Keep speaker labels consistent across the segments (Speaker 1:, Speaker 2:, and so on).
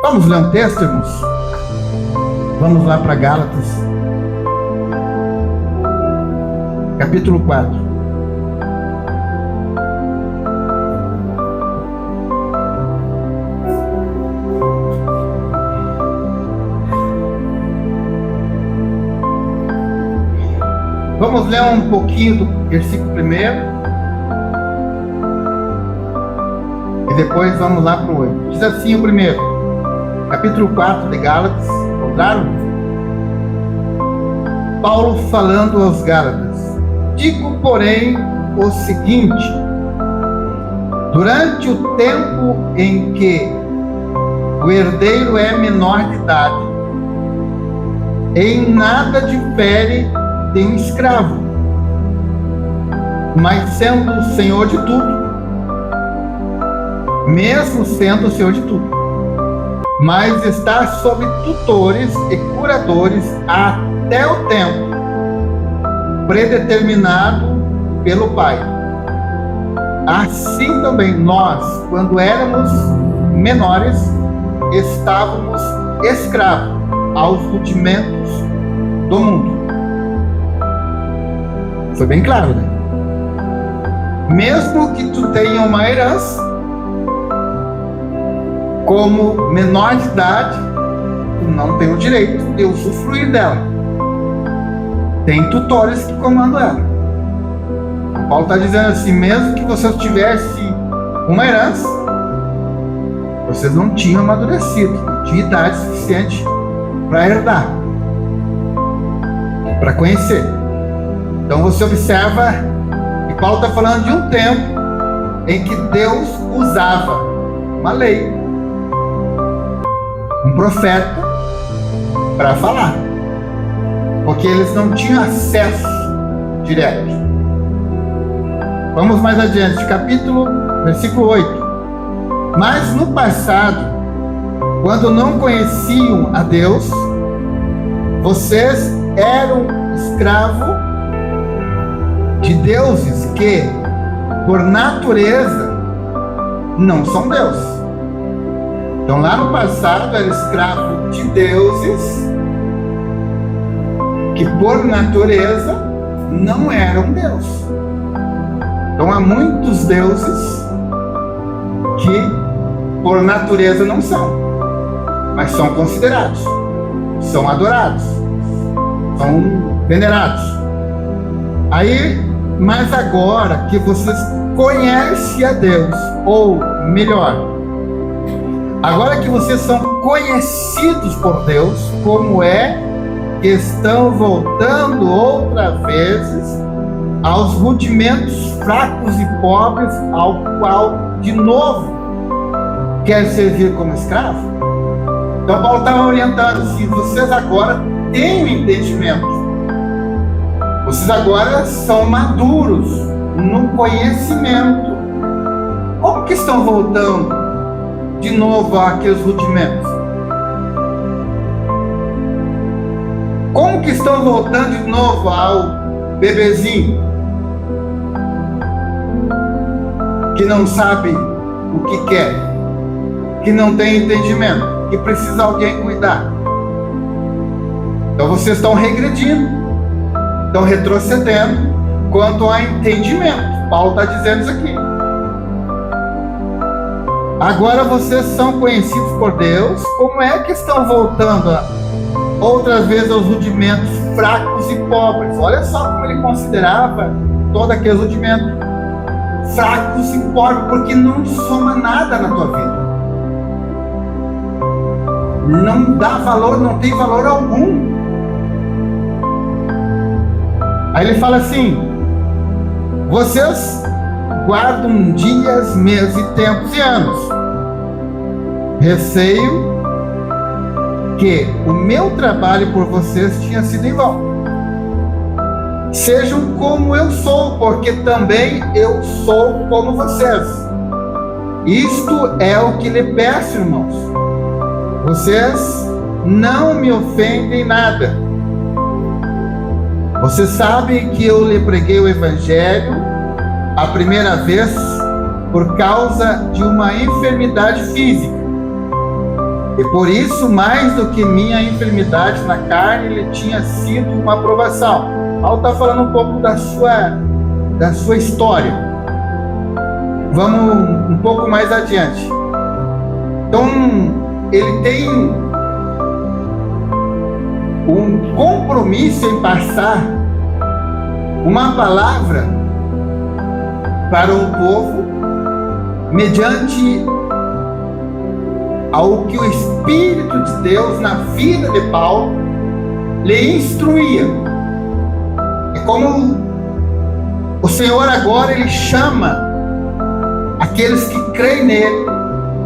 Speaker 1: Vamos ler um texto, irmãos? Vamos lá para Gálatas, capítulo 4. Vamos ler um pouquinho do versículo 1 e depois vamos lá para o 8. Diz assim o primeiro, capítulo 4 de Gálatas. Encontraram? Paulo falando aos Gálatas: digo, porém, o seguinte: durante o tempo em que o herdeiro é menor de idade, em nada difere de um escravo, mas sendo o senhor de tudo, mesmo sendo o senhor de tudo, mas está sob tutores e curadores até o tempo predeterminado pelo Pai. Assim também nós, quando éramos menores, estávamos escravos aos rudimentos do mundo. Foi bem claro, né? Mesmo que tu tenha uma herança, como menor de idade, tu não tem o direito de usufruir dela. Tem tutores que comandam ela. Paulo está dizendo assim: mesmo que você tivesse uma herança, vocês não tinham amadurecido, não tinha idade suficiente para herdar, para conhecer. Então você observa que Paulo está falando de um tempo em que Deus usava uma lei, um profeta, para falar, porque eles não tinham acesso direto. Vamos mais adiante, versículo 8. Mas no passado, quando não conheciam a Deus, vocês eram escravos de deuses que, por natureza, não são Deus. Então, lá no passado, era escravo de deuses que, por natureza, não eram Deus. Então, há muitos deuses que, por natureza, não são, mas são considerados, são adorados, são venerados. Aí, mas agora que vocês conhecem a Deus, ou melhor, agora que vocês são conhecidos por Deus, como é que estão voltando outra vez aos rudimentos fracos e pobres, ao qual de novo quer servir como escravo? Então Paulo estava orientando assim: vocês agora têm o entendimento, vocês agora são maduros no conhecimento. Como que estão voltando de novo àqueles rudimentos? Como que estão voltando de novo ao bebezinho que não sabe o que quer, que não tem entendimento, que precisa alguém cuidar? Então vocês estão regredindo, estão retrocedendo quanto a entendimento. Paulo está dizendo isso aqui. Agora vocês são conhecidos por Deus. Como é que estão voltando outras vezes aos rudimentos fracos e pobres? Olha só como ele considerava todo aquele rudimento: fracos e pobres, porque não soma nada na tua vida, não dá valor, não tem valor algum. Aí ele fala assim: vocês guardam dias, meses, tempos e anos. Receio que o meu trabalho por vocês tinha sido em vão. Sejam como eu sou, porque também eu sou como vocês. Isto é o que lhe peço, irmãos. Vocês não me ofendem nada. Você sabe que eu lhe preguei o Evangelho a primeira vez por causa de uma enfermidade física. E por isso, mais do que minha enfermidade na carne, ele tinha sido uma aprovação. Paulo está falando um pouco da sua história. Vamos um pouco mais adiante. Então, ele tem um compromisso em passar uma palavra para o povo mediante ao que o Espírito de Deus na vida de Paulo lhe instruía. É como o Senhor agora ele chama aqueles que creem nele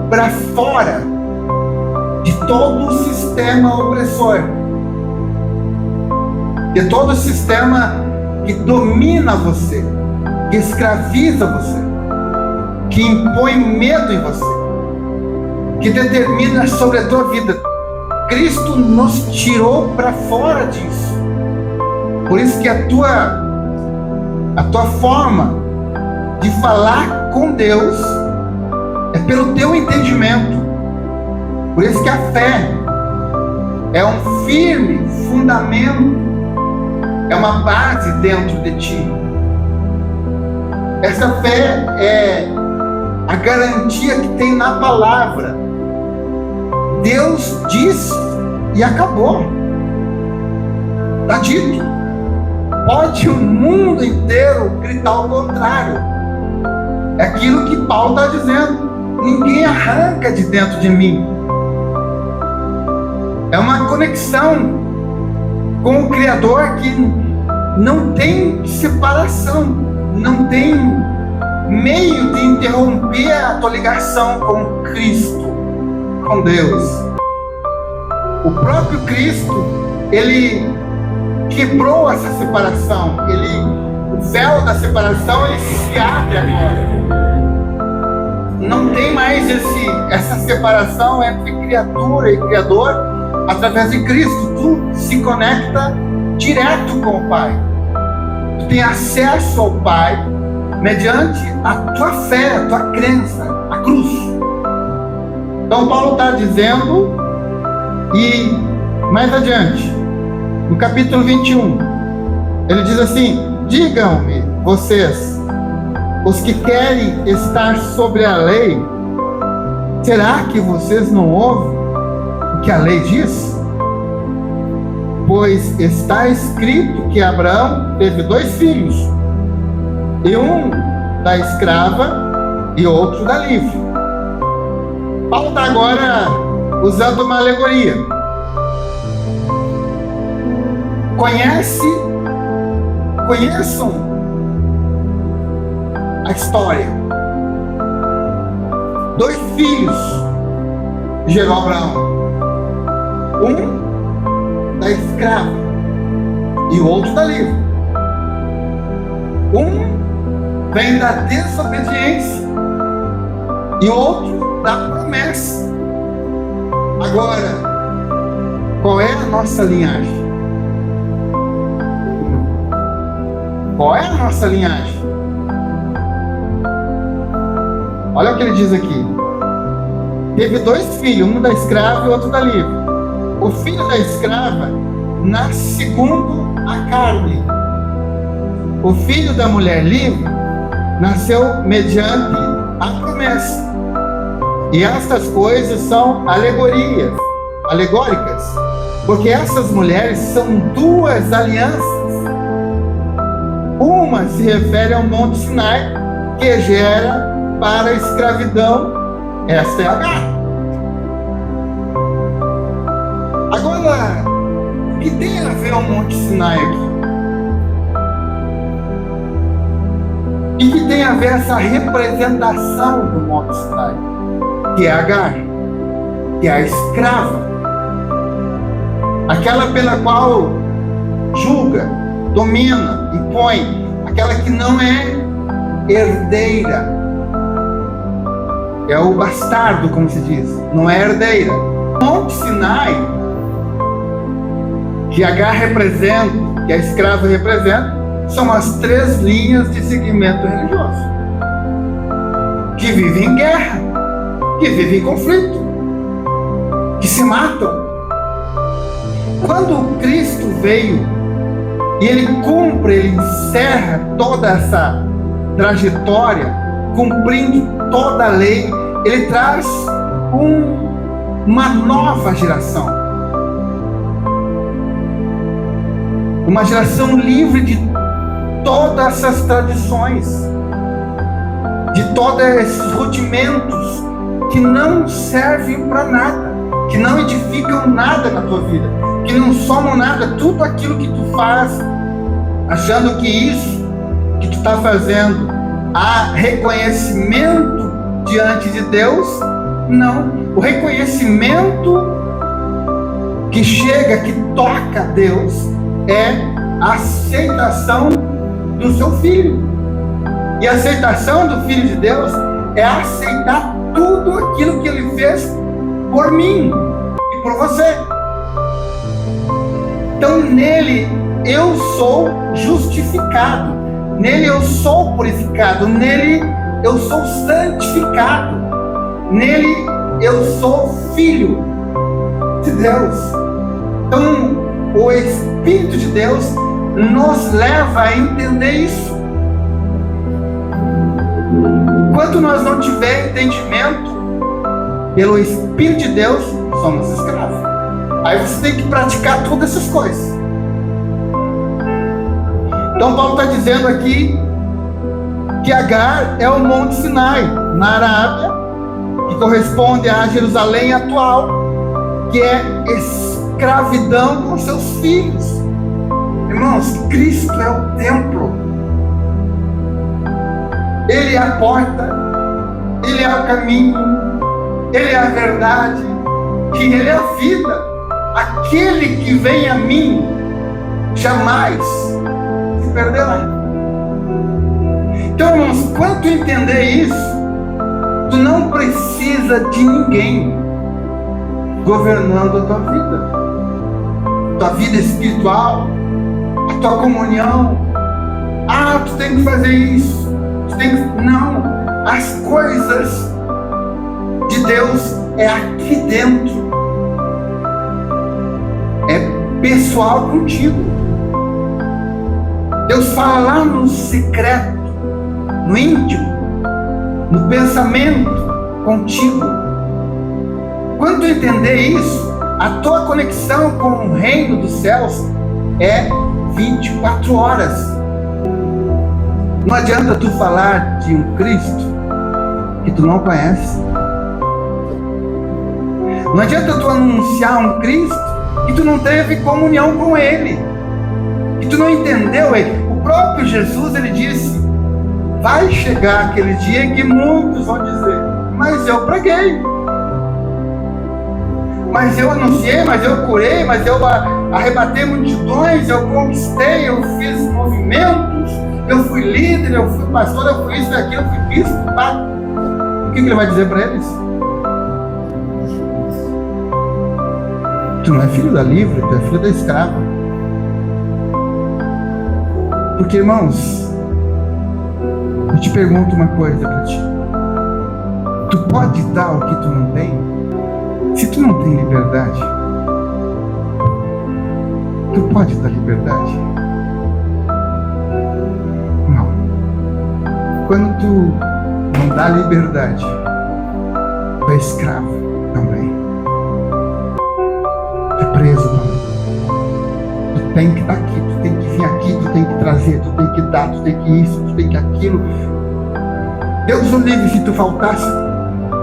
Speaker 1: para fora de todo o sistema opressor, de todo o sistema que domina você, que escraviza você, que impõe medo em você, que determina sobre a tua vida. Cristo nos tirou para fora disso. Por isso que a tua forma de falar com Deus é pelo teu entendimento. Por isso que a fé é um firme fundamento, é uma base dentro de ti. Essa fé é a garantia que tem na palavra. Deus diz e acabou. Está dito. Pode o mundo inteiro gritar o contrário. É aquilo que Paulo está dizendo. Ninguém arranca de dentro de mim. É uma conexão com o Criador que não tem separação, não tem meio de interromper a tua ligação com Cristo, com Deus. O próprio Cristo, ele quebrou essa separação. O véu da separação, ele se abre agora. Não tem mais essa separação entre criatura e Criador. Através de Cristo, tu se conecta direto com o Pai. Tu tem acesso ao Pai mediante a tua fé, a tua crença, a cruz. Então Paulo está dizendo, e mais adiante, no capítulo 21, ele diz assim: digam-me vocês, os que querem estar sobre a lei, será que vocês não ouvem o que a lei diz? Pois está escrito que Abraão teve 2 filhos, e um da escrava e outro da livre. Paulo está agora usando uma alegoria. Conheçam a história. 2 filhos gerou Abraão. Um da escrava e o outro da livre. Um vem da desobediência e o outro da promessa. Agora, qual é a nossa linhagem? Qual é a nossa linhagem? Olha o que ele diz aqui. Teve 2 filhos, um da escrava e outro da livre. O filho da escrava nasce segundo a carne. O filho da mulher livre nasceu mediante a promessa. E estas coisas são alegóricas, porque essas mulheres são 2 alianças. Uma se refere ao Monte Sinai, que gera para a escravidão. Esta é Agar. Agora, o que tem a ver o Monte Sinai aqui? O que tem a ver essa representação do Monte Sinai? Que é Agar, que é a escrava, aquela pela qual julga, domina, impõe, aquela que não é herdeira, é o bastardo, como se diz, não é herdeira. Monte Sinai, que Agar representa, que a escrava representa, são as 3 linhas de segmento religioso, que vivem em guerra, que vivem em conflito. que se matam. Quando Cristo veio e ele cumpre, ele encerra toda essa trajetória, cumprindo toda a lei, ele traz uma nova geração. Uma geração livre de todas essas tradições, de todos esses rudimentos que não servem para nada, que não edificam nada na tua vida, que não somam nada. Tudo aquilo que tu faz, achando que isso que tu está fazendo há reconhecimento diante de Deus, não. O reconhecimento que chega, que toca a Deus, é a aceitação do seu filho. E a aceitação do Filho de Deus é aceitar tudo aquilo que ele fez por mim e por você. Então nele eu sou justificado, nele eu sou purificado, nele eu sou santificado, nele eu sou filho de Deus. Então o Espírito de Deus nos leva a entender isso. Enquanto nós não tivermos entendimento pelo Espírito de Deus, somos escravos. Aí você tem que praticar todas essas coisas. Então Paulo está dizendo aqui que Agar é o Monte Sinai, na Arábia, que corresponde à Jerusalém atual, que é escravidão com seus filhos. Irmãos, Cristo é o templo. Ele é a porta, Ele é o caminho, Ele é a verdade, que Ele é a vida. Aquele que vem a mim jamais se perderá. Então, irmãos, quando tu entender isso, tu não precisa de ninguém governando a tua vida espiritual, a tua comunhão. Ah, tu tem que fazer isso. Não, as coisas de Deus é aqui dentro, é pessoal contigo. Deus fala lá no secreto, no íntimo, no pensamento contigo. Quando tu entender isso, a tua conexão com o reino dos céus é 24 horas. Não adianta tu falar de um Cristo que tu não conhece. Não adianta tu anunciar um Cristo que tu não teve comunhão com Ele, que tu não entendeu Ele. O próprio Jesus, Ele disse: vai chegar aquele dia em que muitos vão dizer, mas eu preguei, mas eu anunciei, mas eu curei, mas eu arrebatei multidões, eu conquistei, eu fiz movimentos, eu fui líder, eu fui pastor, eu fui isso, aquilo, eu fui bispo, tá? O que ele vai dizer para eles? Tu não é filho da livre, tu é filho da escrava. Porque, irmãos, eu te pergunto uma coisa para ti. Tu pode dar o que tu não tem? Se tu não tem liberdade, tu pode dar liberdade? Não. Quando tu não dá liberdade, tu é escravo também. Tu é preso também. Tu tem que estar aqui, tu tem que vir aqui, tu tem que trazer, tu tem que dar, tu tem que isso, tu tem que aquilo. Deus o livre se tu faltasse.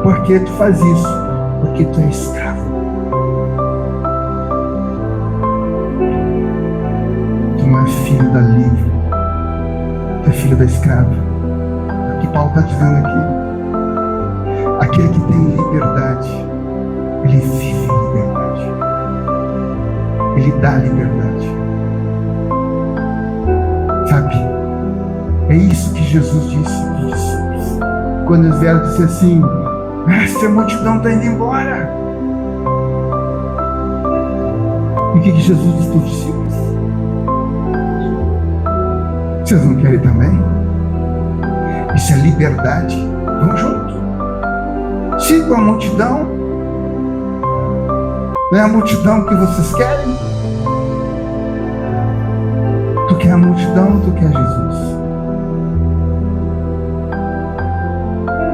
Speaker 1: Por que tu faz isso? Porque tu é escravo. Tu não é filho da livre, tu é filho da escrava. O que Paulo está dizendo aqui? Aquele que tem liberdade, ele vive em liberdade, ele dá liberdade. Sabe? É isso que Jesus disse para os discípulos quando eles vieram dizer assim: essa multidão está indo embora. E o que Jesus disse para os discípulos? Vocês não querem também? Isso é liberdade. Vamos junto. Siga a multidão. Não é a multidão que vocês querem? Tu quer a multidão ou tu quer Jesus?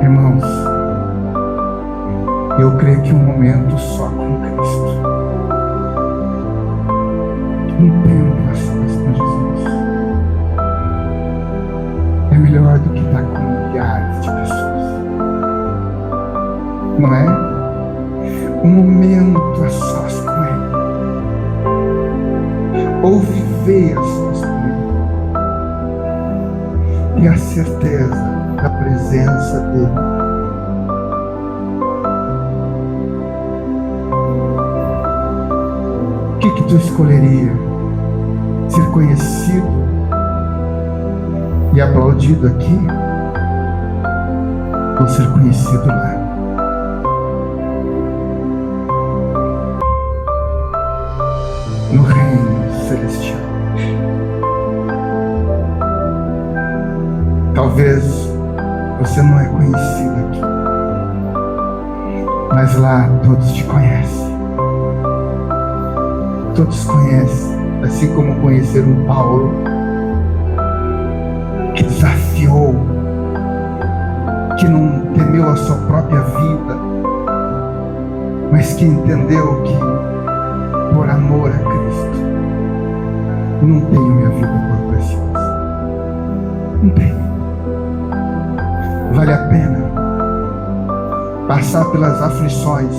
Speaker 1: Irmãos, eu creio que um momento só com Cristo, um tempo a sós com Jesus, é melhor do que estar com milhares de pessoas. Não é? Um momento a sós com Ele, ou viver a sós com Ele, e a certeza da presença dEle. O que tu escolheria? Ser conhecido e aplaudido aqui, ou ser conhecido lá? No reino celestial. Talvez você não é conhecido aqui, mas lá todos te conhecem. Todos conhecem, assim como conheceram Paulo, que desafiou, que não temeu a sua própria vida, mas que entendeu que por amor a Cristo não tenho minha vida por preciosa. Não tenho. Vale a pena passar pelas aflições,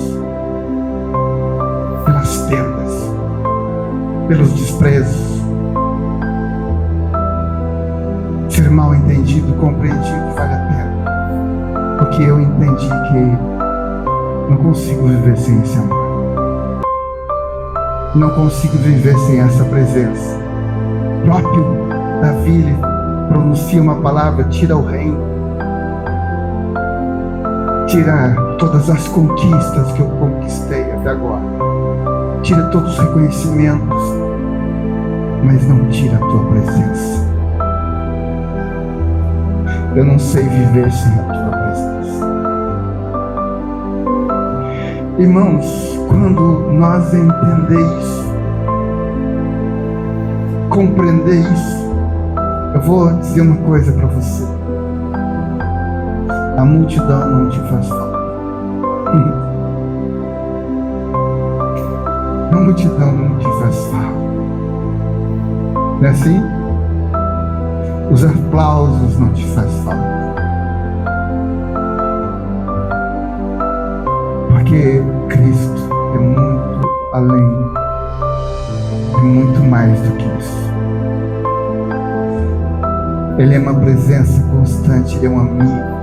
Speaker 1: pelas perdas, pelos desprezos, ser mal entendido, compreendido, vale a pena, porque eu entendi que não consigo viver sem esse amor, não consigo viver sem essa presença. O próprio Davi pronuncia uma palavra: tira o reino, tira todas as conquistas que eu conquistei até agora, tira todos os reconhecimentos, mas não tira a tua presença. Eu não sei viver sem a tua presença. Irmãos, quando nós entender isso, compreender isso, eu vou dizer uma coisa para você: a multidão não te faz falta. A multidão não te faz falta. Não é assim? Os aplausos não te faz falta. Porque Cristo é muito além, é muito mais do que isso. Ele é uma presença constante, Ele é um amigo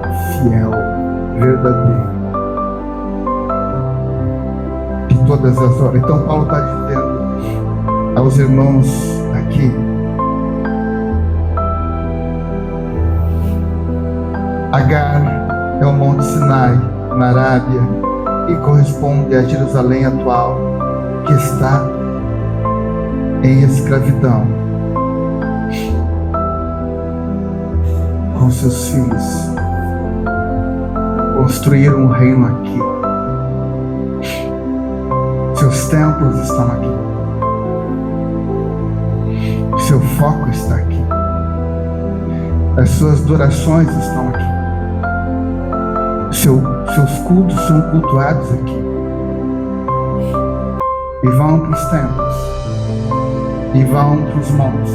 Speaker 1: fiel, verdadeiro, de todas as horas. Então Paulo está dizendo aos irmãos aqui: Agar é o Monte Sinai, na Arábia, e corresponde a Jerusalém atual, que está em escravidão, com seus filhos. Construíram um reino aqui. Seus templos estão aqui. Seu foco está aqui. As suas adorações estão aqui. Seus cultos são cultuados aqui. E vão para os templos. E vão para os montes.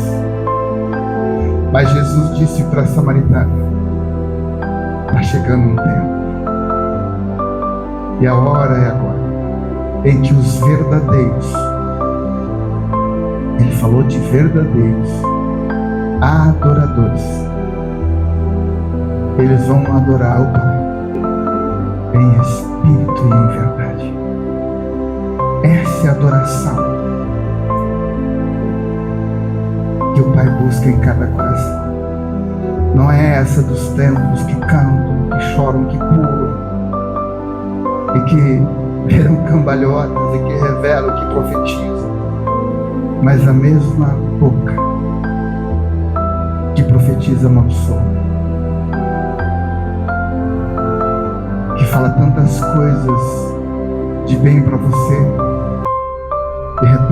Speaker 1: Mas Jesus disse para a samaritana: está chegando um tempo, e a hora é agora, em que os verdadeiros, Ele falou de verdadeiros adoradores, eles vão adorar o Pai em espírito e em verdade. Essa é a adoração que o Pai busca em cada coração. Não é essa dos templos que cantam, que choram, que pulam, e que viram cambalhotas, e que revelam, que profetizam, mas a mesma boca que profetiza amaldiçoa, que fala tantas coisas de bem para você,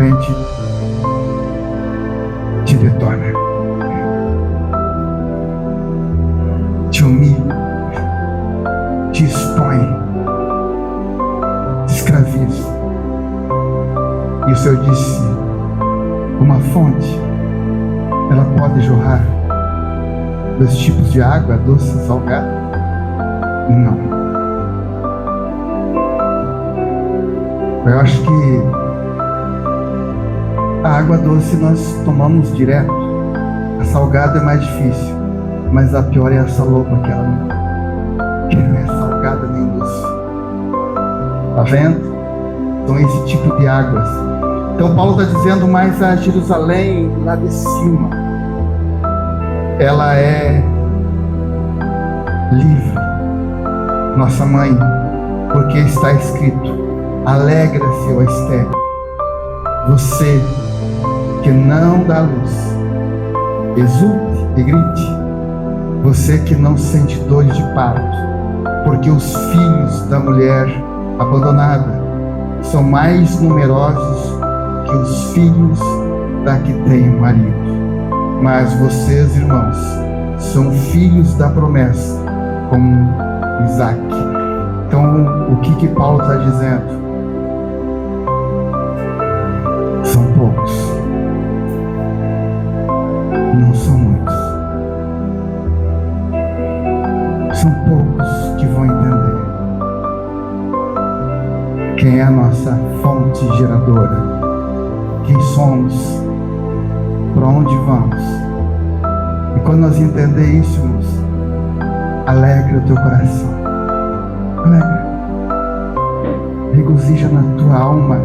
Speaker 1: repente te detona, te humilha, te expõe, te escraviza. E o Senhor disse: uma fonte, ela pode jorrar dois tipos de água, doce e salgada? Não. Eu acho que a água doce nós tomamos direto, a salgada é mais difícil, mas a pior é a salopa, que ela não é salgada nem doce. Tá vendo? Então esse tipo de águas. Então Paulo está dizendo, mas a Jerusalém lá de cima, ela é livre, nossa mãe, porque está escrito: alegra-se, ó estéril, você que não dá luz, exulte e grite, você que não sente dores de parto, porque os filhos da mulher abandonada são mais numerosos que os filhos da que tem marido. Mas vocês, irmãos, são filhos da promessa, como Isaac. Então, o que Paulo está dizendo? São poucos, não são muitos. São poucos que vão entender quem é a nossa fonte geradora, quem somos, para onde vamos. E quando nós entender isso, irmãos, alegra o teu coração, alegra, regozija na tua alma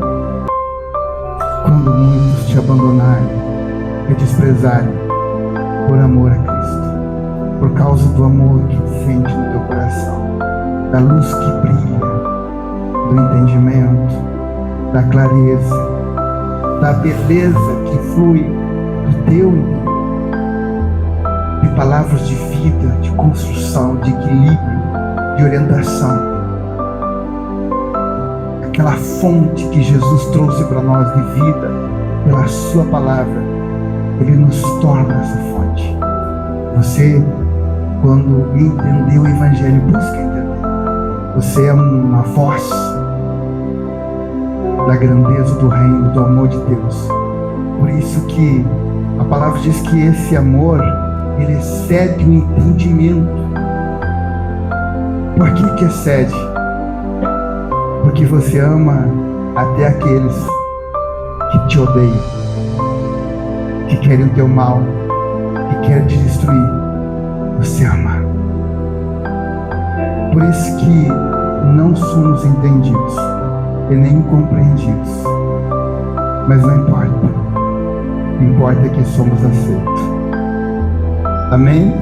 Speaker 1: quando muitos te abandonarem e desprezarem por amor a Cristo, por causa do amor que sente no teu coração, da luz que brilha, do entendimento, da clareza, da beleza que flui do teu interior, de palavras de vida, de construção, de equilíbrio, de orientação. Aquela fonte que Jesus trouxe para nós de vida, pela sua palavra, Ele nos torna essa fonte. Você, quando entendeu o Evangelho, busca entender. Você é uma voz da grandeza do reino, do amor de Deus. Por isso que a palavra diz que esse amor, ele excede o entendimento. Por que excede? Porque você ama até aqueles que te odeiam, que querem o teu mal, que querem te destruir. Você ama. Por isso que não somos entendidos e nem compreendidos, mas não importa. O que importa é que somos aceitos. Amém?